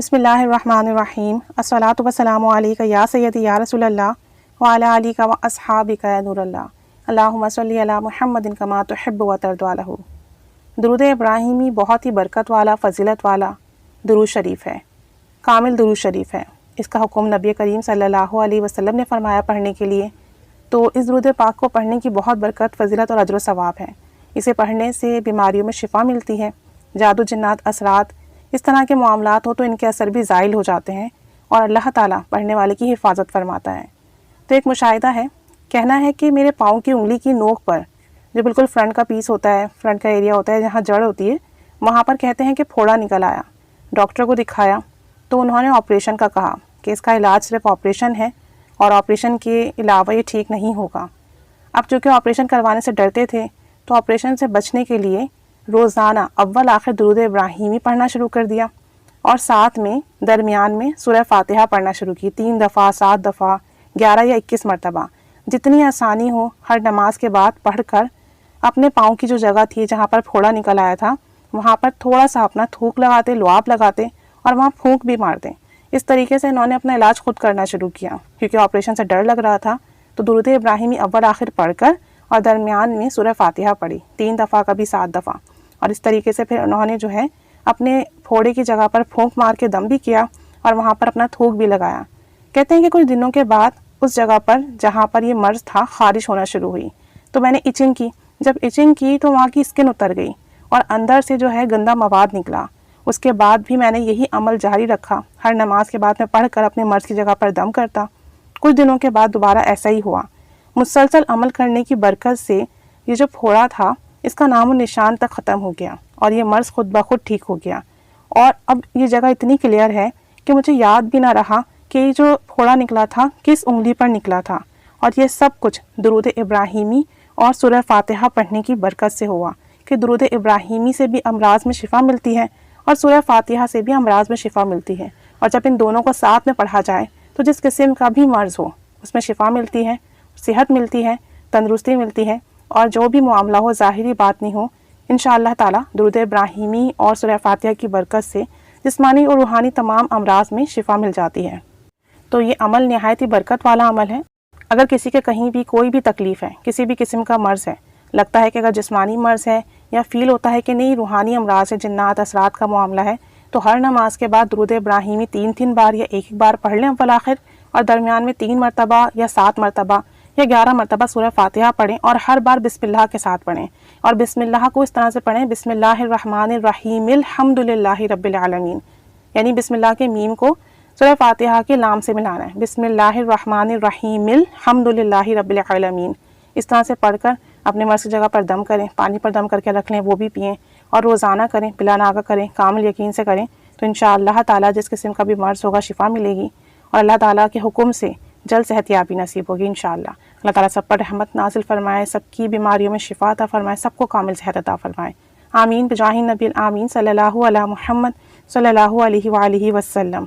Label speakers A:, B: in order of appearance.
A: بسم اللہ الرحمن الرحیم الصلاۃ والسلام علیک یا سیدی یا رسول اللہ وعلی آلک و اصحابک یا نور اللہ اللہم صلی علی محمد کما تحب و ترضی عنہ۔ درود ابراہیمی بہت ہی برکت والا، فضیلت والا درود شریف ہے، کامل درود شریف ہے۔ اس کا حکم نبی کریم صلی اللہ علیہ وسلم نے فرمایا پڑھنے کے لیے، تو اس درود پاک کو پڑھنے کی بہت برکت، فضیلت اور اجر و ثواب ہے۔ اسے پڑھنے سے بیماریوں میں شفا ملتی ہے، جادو جنات اثرات اس طرح کے معاملات ہو تو ان کے اثر بھی زائل ہو جاتے ہیں اور اللہ تعالیٰ پڑھنے والے کی حفاظت فرماتا ہے۔ تو ایک مشاہدہ ہے، کہنا ہے کہ میرے پاؤں کی انگلی کی نوک پر جو بالکل فرنٹ کا پیس ہوتا ہے، فرنٹ کا ایریا ہوتا ہے جہاں جڑ ہوتی ہے، وہاں پر کہتے ہیں کہ پھوڑا نکل آیا۔ ڈاکٹر کو دکھایا تو انہوں نے آپریشن کا کہا کہ اس کا علاج صرف آپریشن ہے اور آپریشن کے علاوہ یہ ٹھیک نہیں ہوگا۔ اب چونکہ آپریشن کروانے سے ڈرتے تھے تو آپریشن سے بچنے کے لیے روزانہ اول آخر درود ابراہیمی پڑھنا شروع کر دیا اور ساتھ میں درمیان میں سورہ فاتحہ پڑھنا شروع کی، 3 دفعہ، 7 دفعہ، 11 یا 21 مرتبہ، جتنی آسانی ہو ہر نماز کے بعد پڑھ کر اپنے پاؤں کی جو جگہ تھی جہاں پر پھوڑا نکل آیا تھا وہاں پر تھوڑا سا اپنا تھوک لگاتے، لعاب لگاتے اور وہاں پھونک بھی مارتے۔ اس طریقے سے انہوں نے اپنا علاج خود کرنا شروع کیا، کیونکہ آپریشن سے ڈر لگ رہا تھا تو درود ابراہیمی اول آخر پڑھ کر اور درمیان میں سورہ فاتحہ پڑھی، 3 دفعہ، کبھی 7 دفعہ، اور اس طریقے سے پھر انہوں نے جو ہے اپنے پھوڑے کی جگہ پر پھونک مار کے دم بھی کیا اور وہاں پر اپنا تھوک بھی لگایا۔ کہتے ہیں کہ کچھ دنوں کے بعد اس جگہ پر جہاں پر یہ مرض تھا خارش ہونا شروع ہوئی، تو میں نے ایچنگ کی، جب ایچنگ کی تو وہاں کی اسکن اتر گئی اور اندر سے جو ہے گندا مواد نکلا۔ اس کے بعد بھی میں نے یہی عمل جاری رکھا، ہر نماز کے بعد میں پڑھ کر اپنے مرض کی جگہ پر دم کرتا۔ کچھ دنوں کے بعد دوبارہ ایسا ہی ہوا۔ مسلسل عمل کرنے کی برکت سے یہ جو پھوڑا تھا اس کا نام و نشان تک ختم ہو گیا اور یہ مرض خود بخود ٹھیک ہو گیا، اور اب یہ جگہ اتنی کلیئر ہے کہ مجھے یاد بھی نہ رہا کہ یہ جو پھوڑا نکلا تھا کس انگلی پر نکلا تھا، اور یہ سب کچھ درود ابراہیمی اور سورہ فاتحہ پڑھنے کی برکت سے ہوا کہ درود ابراہیمی سے بھی امراض میں شفا ملتی ہے اور سورہ فاتحہ سے بھی امراض میں شفا ملتی ہے، اور جب ان دونوں کو ساتھ میں پڑھا جائے تو جس قسم کا بھی مرض ہو اس میں شفا ملتی ہے، صحت ملتی ہے، تندرستی ملتی ہے، اور جو بھی معاملہ ہو ظاہری بات نہیں ہو، انشاءاللہ تعالی درود ابراہیمی اور سورہ فاتحہ کی برکت سے جسمانی اور روحانی تمام امراض میں شفا مل جاتی ہے۔ تو یہ عمل نہایت ہی برکت والا عمل ہے۔ اگر کسی کے کہیں بھی کوئی بھی تکلیف ہے، کسی بھی قسم کا مرض ہے، لگتا ہے کہ اگر جسمانی مرض ہے یا فیل ہوتا ہے کہ نہیں روحانی امراض ہے، جنات اثرات کا معاملہ ہے، تو ہر نماز کے بعد درود ابراہیمی 3 بار یا ایک بار پڑھ لیں اول آخر، اور درمیان میں 3 مرتبہ یا 7 مرتبہ یا 11 مرتبہ سورہ فاتحہ پڑھیں، اور ہر بار بسم اللہ کے ساتھ پڑھیں، اور بسم اللہ کو اس طرح سے پڑھیں، بسم اللہ الرحمن الرحیم الحمد للہ رب العالمین، یعنی بسم اللہ کے میم کو سورہ فاتحہ کے لام سے ملانا ہے، بسم اللہ الرحمن الرحیم الحمد للہ رب العالمین۔ اس طرح سے پڑھ کر اپنے مرض کی جگہ پر دم کریں، پانی پر دم کر کے رکھ لیں، وہ بھی پئیں، اور روزانہ کریں، بلا ناغہ کریں، کامل یقین سے کریں، تو انشاءاللہ تعالیٰ جس قسم کا بھی مرض ہوگا شفا ملے گی، اور اللہ تعالیٰ کے حکم سے جلد صحت یابی نصیب ہوگی انشاءاللہ۔ اللہ تعالیٰ سب پر رحمت نازل فرمائے، سب کی بیماریوں میں شفا عطا فرمائے، سب کو کامل صحت عطا فرمائے، آمین بجاہ نبی الآمین صلی اللہ علی محمد صلی اللہ علیہ وآلہ وسلم۔